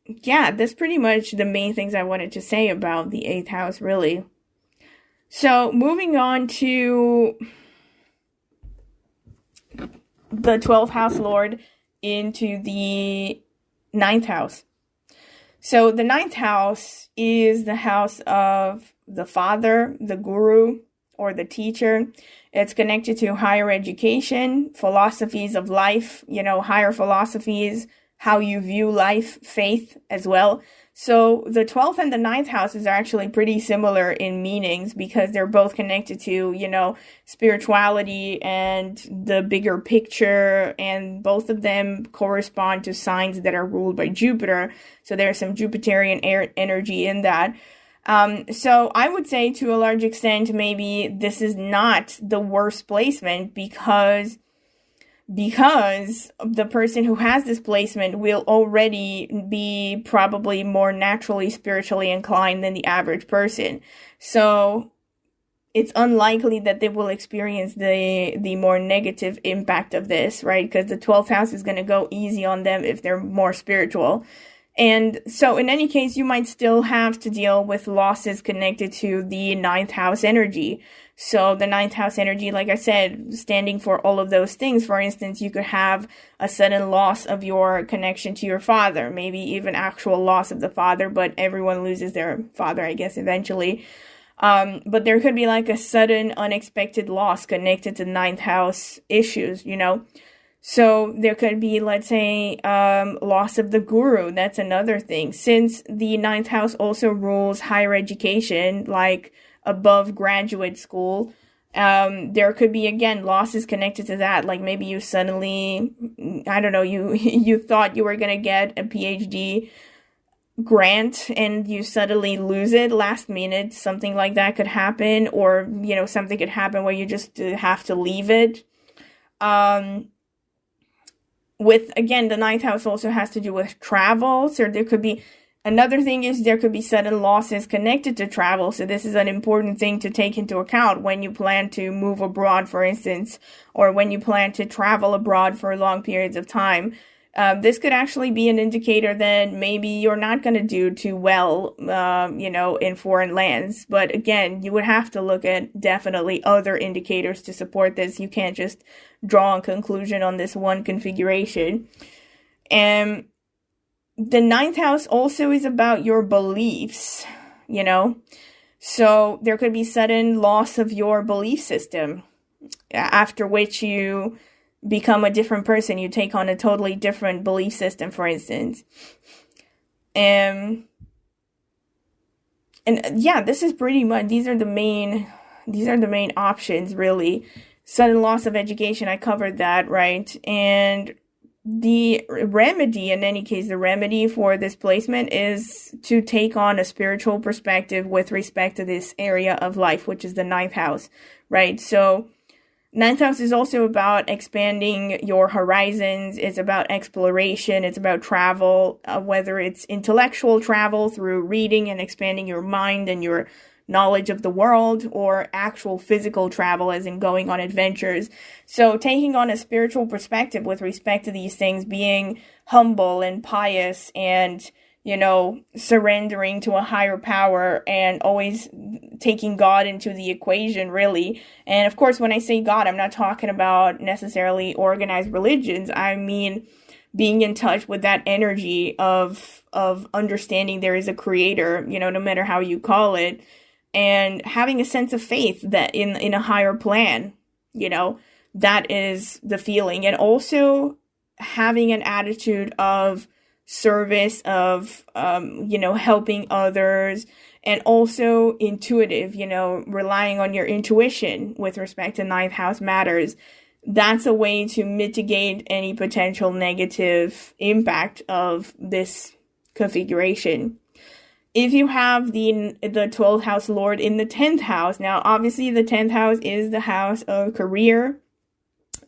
Speaker 1: yeah, that's pretty much the main things I wanted to say about the 8th house, really. So moving on to the 12th house lord into the 9th house. So the 9th house is the house of the father, the guru, or the teacher. It's connected to higher education, philosophies of life, you know, higher philosophies, how you view life, faith as well. So the 12th and the 9th houses are actually pretty similar in meanings because they're both connected to, you know, spirituality and the bigger picture, and both of them correspond to signs that are ruled by Jupiter. So there's some Jupiterian energy in that. So I would say to a large extent, maybe this is not the worst placement because the person who has this placement will already be probably more naturally spiritually inclined than the average person. So it's unlikely that they will experience the more negative impact of this, right? Because the 12th house is going to go easy on them if they're more spiritual. And so in any case, you might still have to deal with losses connected to the 9th house energy. So the 9th house energy, like I said, standing for all of those things. For instance, you could have a sudden loss of your connection to your father, maybe even actual loss of the father, but everyone loses their father, I guess, eventually. But there could be like a sudden unexpected loss connected to 9th house issues, you know. So there could be, let's say, loss of the guru. That's another thing. Since the 9th house also rules higher education, like above graduate school, there could be, again, losses connected to that. Like maybe you suddenly, I don't know, you thought you were going to get a PhD grant and you suddenly lose it last minute. Something like that could happen. Or, you know, something could happen where you just have to leave it. With, again, the 9th house also has to do with travel. So there could be, another thing is there could be sudden losses connected to travel. So this is an important thing to take into account when you plan to move abroad, for instance, or when you plan to travel abroad for long periods of time. This could actually be an indicator that maybe you're not going to do too well, you know, in foreign lands. But again, you would have to look at definitely other indicators to support this. You can't just draw a conclusion on this one configuration. And the 9th house also is about your beliefs, you know. So there could be sudden loss of your belief system, after which you become a different person. You take on a totally different belief system, for instance. And yeah, this is pretty much, these are the main options, really. Sudden loss of education, I covered that, right? And the remedy, in any case, the remedy for this placement is to take on a spiritual perspective with respect to this area of life, which is the 9th house, right? So 9th house is also about expanding your horizons. It's about exploration. It's about travel, whether it's intellectual travel through reading and expanding your mind and your knowledge of the world, or actual physical travel, as in going on adventures. So taking on a spiritual perspective with respect to these things, being humble and pious and, you know, surrendering to a higher power and always taking God into the equation, really. And of course, when I say God, I'm not talking about necessarily organized religions. I mean being in touch with that energy of understanding there is a creator, no matter how you call it, and having a sense of faith that in a higher plan, that is the feeling. And also having an attitude of service, of helping others, and also intuitive, relying on your intuition with respect to ninth house matters. That's a way to mitigate any potential negative impact of this configuration. If you have the 12th house lord in the 10th house, now obviously the 10th house is the house of career,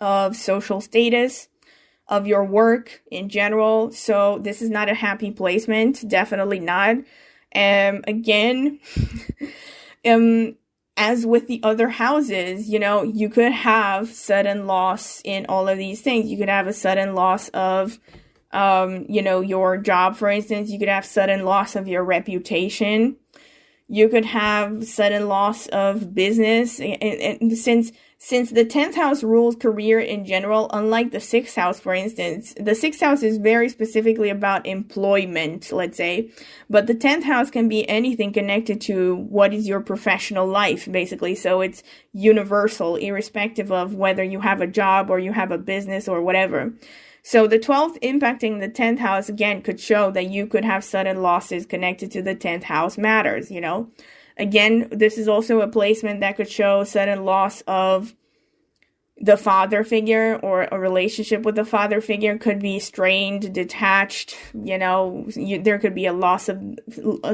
Speaker 1: of social status, of your work in general. So this is not a happy placement, definitely not. Again, as with the other houses, you could have sudden loss in all of these things. You could have a sudden loss of, your job, for instance. You could have sudden loss of your reputation. You could have sudden loss of business. And since the 10th house rules career in general, unlike the 6th house, for instance, the 6th house is very specifically about employment, let's say, but the 10th house can be anything connected to what is your professional life, basically. So it's universal, irrespective of whether you have a job or you have a business or whatever. So the 12th impacting the 10th house, again, could show that you could have sudden losses connected to the 10th house matters, Again, this is also a placement that could show sudden loss of the father figure, or a relationship with the father figure could be strained, detached, there could be a loss of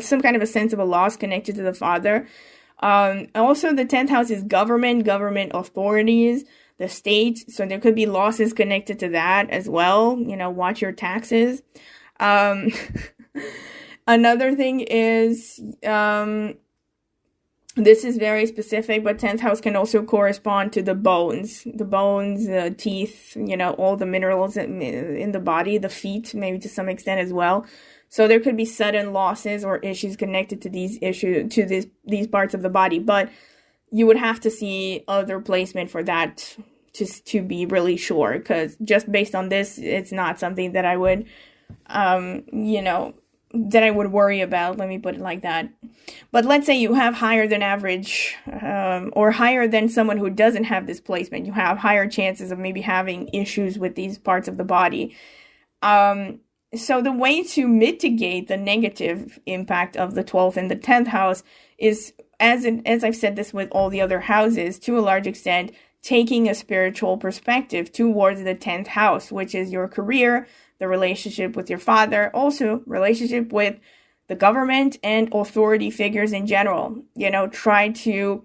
Speaker 1: some kind of a sense of a loss connected to the father. Also, the 10th house is government authorities, the state. So there could be losses connected to that as well. Watch your taxes. Another thing is, this is very specific, but 10th house can also correspond to the bones, the teeth, all the minerals in the body, the feet, maybe to some extent as well. So there could be sudden losses or issues connected to these parts of the body, but you would have to see other placement for that just to be really sure, because just based on this, it's not something that I would, that I would worry about, let me put it like that. But let's say you have higher than average, or higher than someone who doesn't have this placement. You have higher chances of maybe having issues with these parts of the body. So the way to mitigate the negative impact of the 12th and the 10th house is, as I've said this with all the other houses, to a large extent, taking a spiritual perspective towards the 10th house, which is your career, the relationship with your father, also relationship with the government and authority figures in general. Try to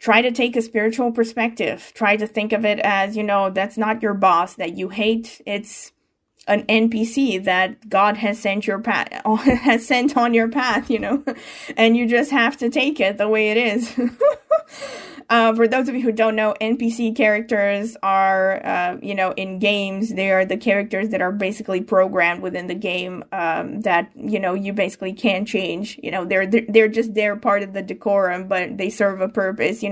Speaker 1: take a spiritual perspective. Try to think of it as, that's not your boss that you hate. It's an NPC that God has sent on your path, and you just have to take it the way it is. For those of you who don't know, NPC characters are, in games, they are the characters that are basically programmed within the game, that, you basically can't change. They're just there, part of the decorum, but they serve a purpose,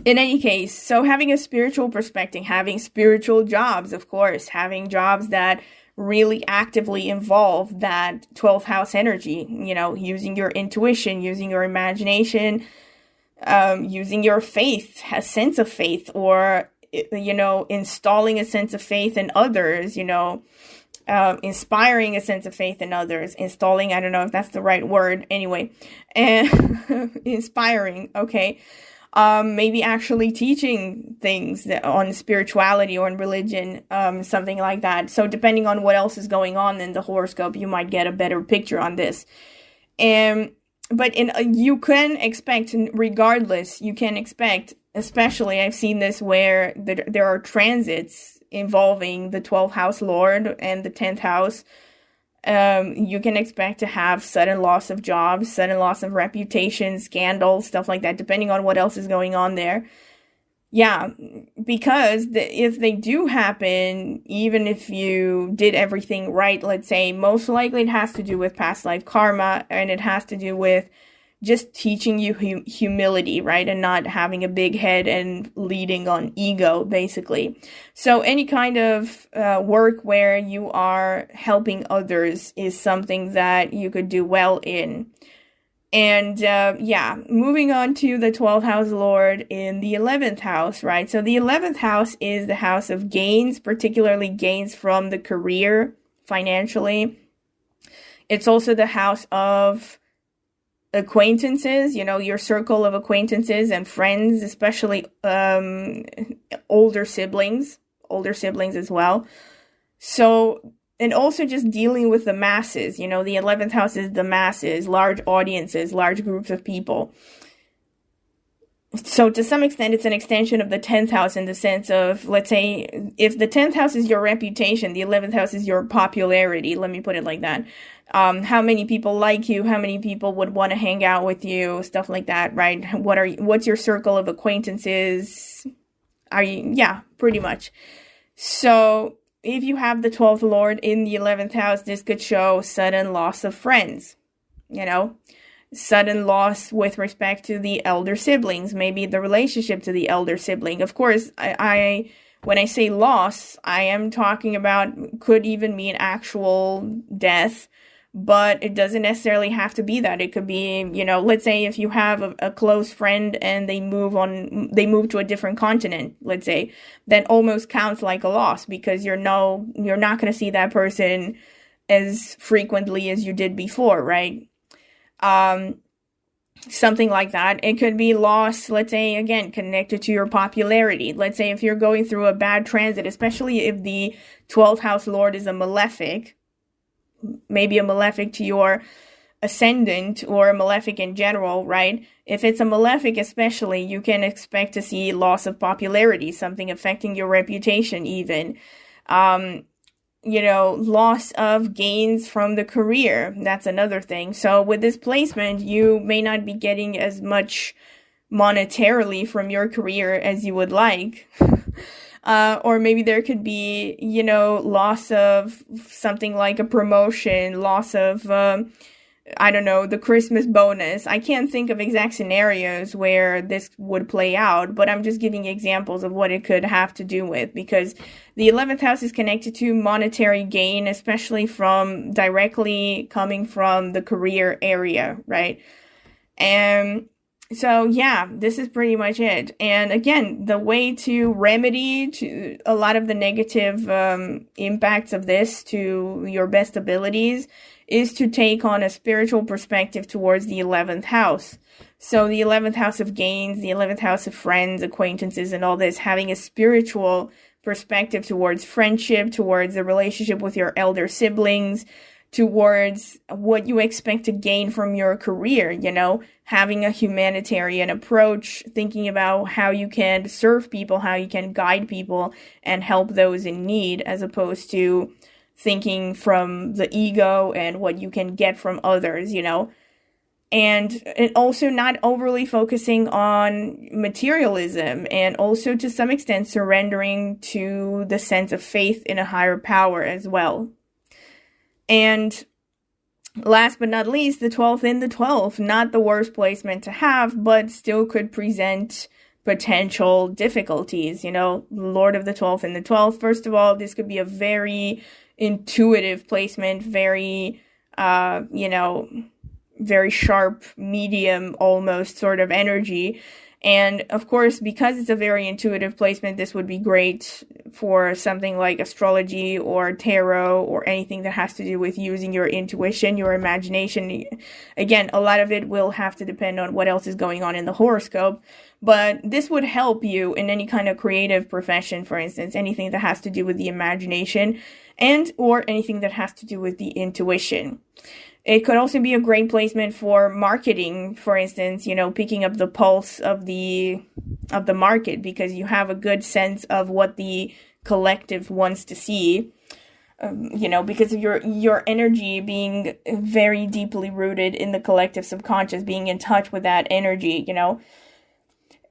Speaker 1: In any case, so having a spiritual perspective, having spiritual jobs, of course, having jobs that really actively involve that 12th house energy, using your intuition, using your imagination, using your faith, a sense of faith, or, installing a sense of faith in others, inspiring a sense of faith in others, installing, I don't know if that's the right word, anyway, and inspiring, okay. Maybe actually teaching things on spirituality or on religion, something like that. So depending on what else is going on in the horoscope, you might get a better picture on this. But you can expect, regardless, especially I've seen this where there are transits involving the 12th house lord and the 10th house. You can expect to have sudden loss of jobs, sudden loss of reputation, scandals, stuff like that, depending on what else is going on there. Yeah, because if they do happen, even if you did everything right, let's say, most likely it has to do with past life karma, and it has to do with just teaching you humility, right? And not having a big head and leading on ego, basically. So any kind of work where you are helping others is something that you could do well in. And yeah, moving on to the 12th house lord in the 11th house, right? So the 11th house is the house of gains, particularly gains from the career financially. It's also the house of acquaintances, your circle of acquaintances and friends, especially older siblings as well. So, and also just dealing with the masses, the 11th house is the masses, large audiences, large groups of people. So to some extent, it's an extension of the 10th house in the sense of, let's say, if the 10th house is your reputation, the 11th house is your popularity. Let me put it like that. How many people like you? How many people would want to hang out with you? Stuff like that, right? What's your circle of acquaintances? Yeah, pretty much. So if you have the 12th lord in the 11th house, this could show sudden loss of friends, sudden loss with respect to the elder siblings, maybe the relationship to the elder sibling. Of course, I when I say loss, I am talking about, could even mean actual death, but it doesn't necessarily have to be that. It could be, let's say if you have a close friend and they move to a different continent, let's say, that almost counts like a loss because you're not going to see that person as frequently as you did before, right? Something like that. It could be loss, let's say, again, connected to your popularity. Let's say if you're going through a bad transit, especially if the 12th house lord is a malefic, maybe a malefic to your ascendant or a malefic in general, right? If it's a malefic especially, you can expect to see loss of popularity, something affecting your reputation even. Loss of gains from the career. That's another thing. So with this placement, you may not be getting as much monetarily from your career as you would like. Or maybe there could be, loss of something like a promotion, loss of, the Christmas bonus. I can't think of exact scenarios where this would play out, but I'm just giving examples of what it could have to do with, because the 11th house is connected to monetary gain, especially from directly coming from the career area, right? And so, yeah, this is pretty much it. And again, the way to remedy to a lot of the negative impacts of this to your best abilities is to take on a spiritual perspective towards the 11th house. So the 11th house of gains, the 11th house of friends, acquaintances, and all this, having a spiritual perspective towards friendship, towards the relationship with your elder siblings, towards what you expect to gain from your career, having a humanitarian approach, thinking about how you can serve people, how you can guide people and help those in need, as opposed to thinking from the ego and what you can get from others, and also not overly focusing on materialism, and also to some extent surrendering to the sense of faith in a higher power as well. And last but not least, the 12th in the 12th, not the worst placement to have, but still could present potential difficulties. Lord of the 12th in the 12th, first of all, this could be a very intuitive placement, very, very sharp, medium, almost sort of energy. And of course, because it's a very intuitive placement, this would be great for something like astrology or tarot or anything that has to do with using your intuition, your imagination. Again, a lot of it will have to depend on what else is going on in the horoscope, but this would help you in any kind of creative profession, for instance, anything that has to do with the imagination and or anything that has to do with the intuition. It could also be a great placement for marketing, for instance, picking up the pulse of the market, because you have a good sense of what the collective wants to see, because of your energy being very deeply rooted in the collective subconscious, being in touch with that energy,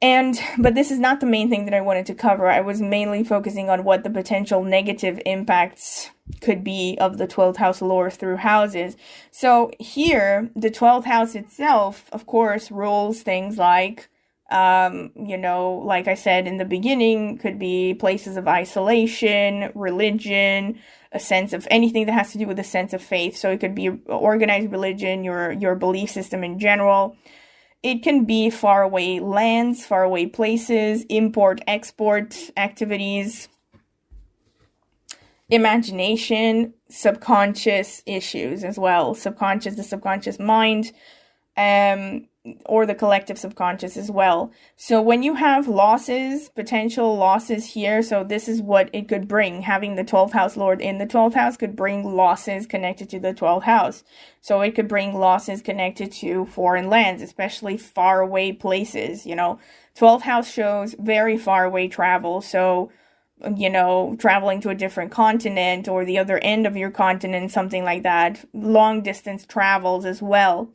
Speaker 1: But this is not the main thing that I wanted to cover. I was mainly focusing on what the potential negative impacts could be of the 12th house lore through houses. So here, the 12th house itself, of course, rules things like, like I said in the beginning, could be places of isolation, religion, a sense of anything that has to do with a sense of faith. So it could be organized religion, your belief system in general. It can be faraway lands, faraway places, import-export activities, imagination, subconscious issues as well. The subconscious mind, or the collective subconscious as well. So when you have losses, potential losses here, so this is what it could bring. Having the 12th house lord in the 12th house could bring losses connected to the 12th house. So it could bring losses connected to foreign lands, especially far away places. 12th house shows very far away travel. So, traveling to a different continent or the other end of your continent, something like that. Long distance travels as well.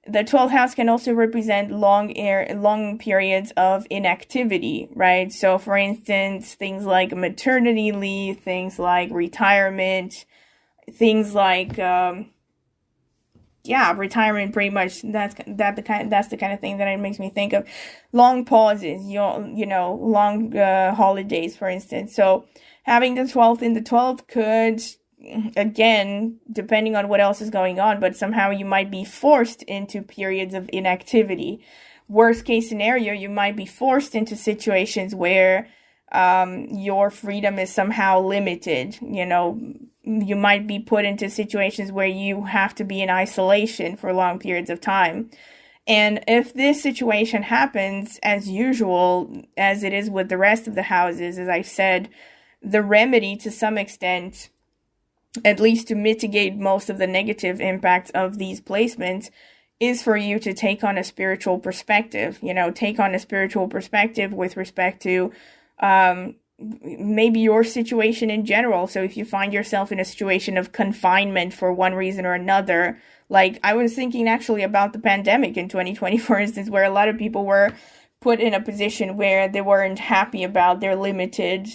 Speaker 1: The 12th house can also represent long periods of inactivity, right? So, for instance, things like maternity leave, things like retirement, things like, retirement. Pretty much. That's the kind of thing that it makes me think of. Long pauses, long holidays, for instance. So, having the 12th in the 12th could, again, depending on what else is going on, but somehow you might be forced into periods of inactivity. Worst case scenario, you might be forced into situations where your freedom is somehow limited. You might be put into situations where you have to be in isolation for long periods of time. And if this situation happens, as usual, as it is with the rest of the houses, as I said, the remedy to some extent, at least to mitigate most of the negative impacts of these placements, is for you to take on a spiritual perspective. Take on a spiritual perspective with respect to maybe your situation in general. So if you find yourself in a situation of confinement for one reason or another, like I was thinking actually about the pandemic in 2020, for instance, where a lot of people were put in a position where they weren't happy about their limited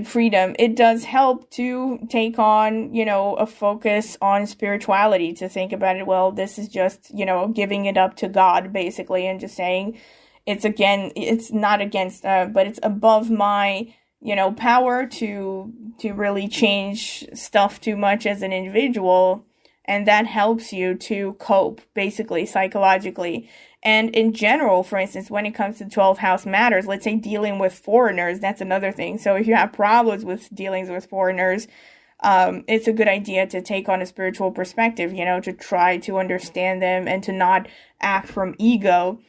Speaker 1: freedom. It does help to take on, a focus on spirituality, to think about it. Well, this is just, giving it up to God, basically, and just saying it's not against, but it's above my, power to really change stuff too much as an individual. And that helps you to cope, basically, psychologically. And in general, for instance, when it comes to 12th house matters, let's say dealing with foreigners, that's another thing. So if you have problems with dealings with foreigners, it's a good idea to take on a spiritual perspective, to try to understand them and to not act from ego.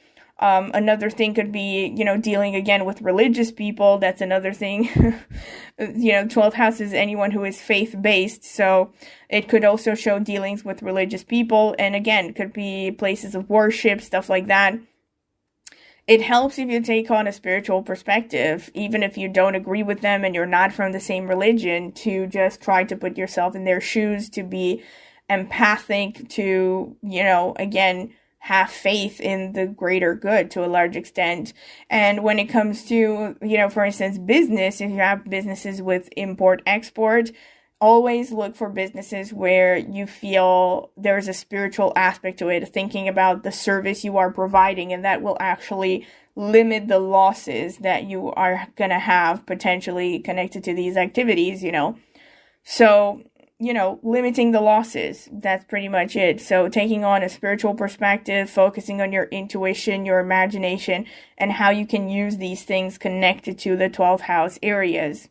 Speaker 1: Another thing could be, dealing again with religious people. That's another thing. 12th house is anyone who is faith-based. So it could also show dealings with religious people. And again, could be places of worship, stuff like that. It helps if you take on a spiritual perspective, even if you don't agree with them and you're not from the same religion, to just try to put yourself in their shoes, to be empathic, to, again, have faith in the greater good to a large extent. And when it comes to, for instance, business, if you have businesses with import-export, always look for businesses where you feel there's a spiritual aspect to it, thinking about the service you are providing, and that will actually limit the losses that you are going to have potentially connected to these activities, So, limiting the losses, that's pretty much it. So taking on a spiritual perspective, focusing on your intuition, your imagination, and how you can use these things connected to the 12th house areas.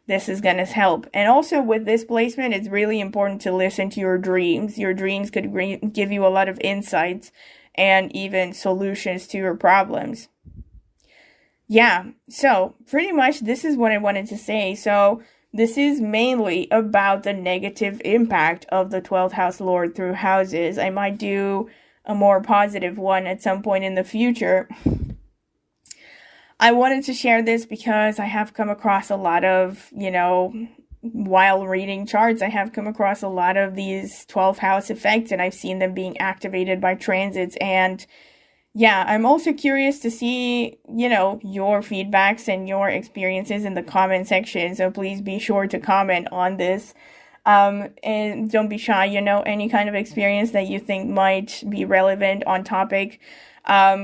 Speaker 1: This is going to help. And also with this placement, it's really important to listen to your dreams. Your dreams could give you a lot of insights and even solutions to your problems. Yeah, so pretty much this is what I wanted to say. So this is mainly about the negative impact of the 12th house lord through houses. I might do a more positive one at some point in the future. I wanted to share this because I have come across a lot of, while reading charts, I have come across a lot of these 12th house effects, and I've seen them being activated by transits. And yeah, I'm also curious to see, your feedbacks and your experiences in the comment section. So please be sure to comment on this. And don't be shy, any kind of experience that you think might be relevant on topic.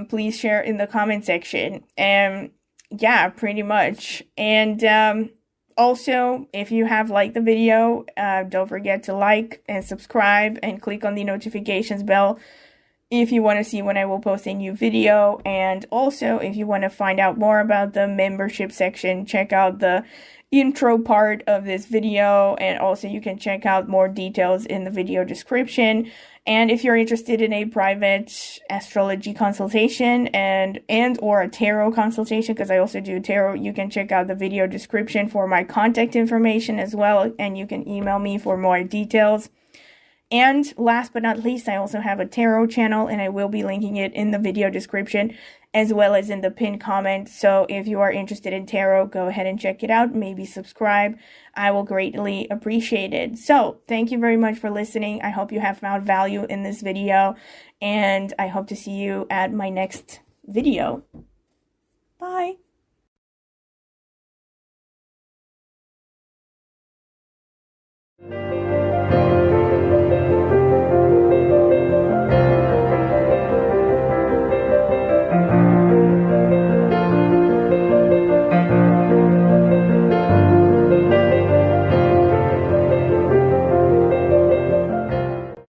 Speaker 1: Please share in the comment section. And yeah, pretty much. And also, if you have liked the video, don't forget to like and subscribe and click on the notifications bell if you want to see when I will post a new video. And also, if you want to find out more about the membership section, check out the intro part of this video, and also you can check out more details in the video description. And if you're interested in a private astrology consultation and or a tarot consultation, because I also do tarot, you can check out the video description for my contact information as well, and you can email me for more details. And last but not least, I also have a tarot channel, and I will be linking it in the video description as well as in the pinned comment. So if you are interested in tarot, go ahead and check it out. Maybe subscribe. I will greatly appreciate it. So thank you very much for listening. I hope you have found value in this video, and I hope to see you at my next video. Bye.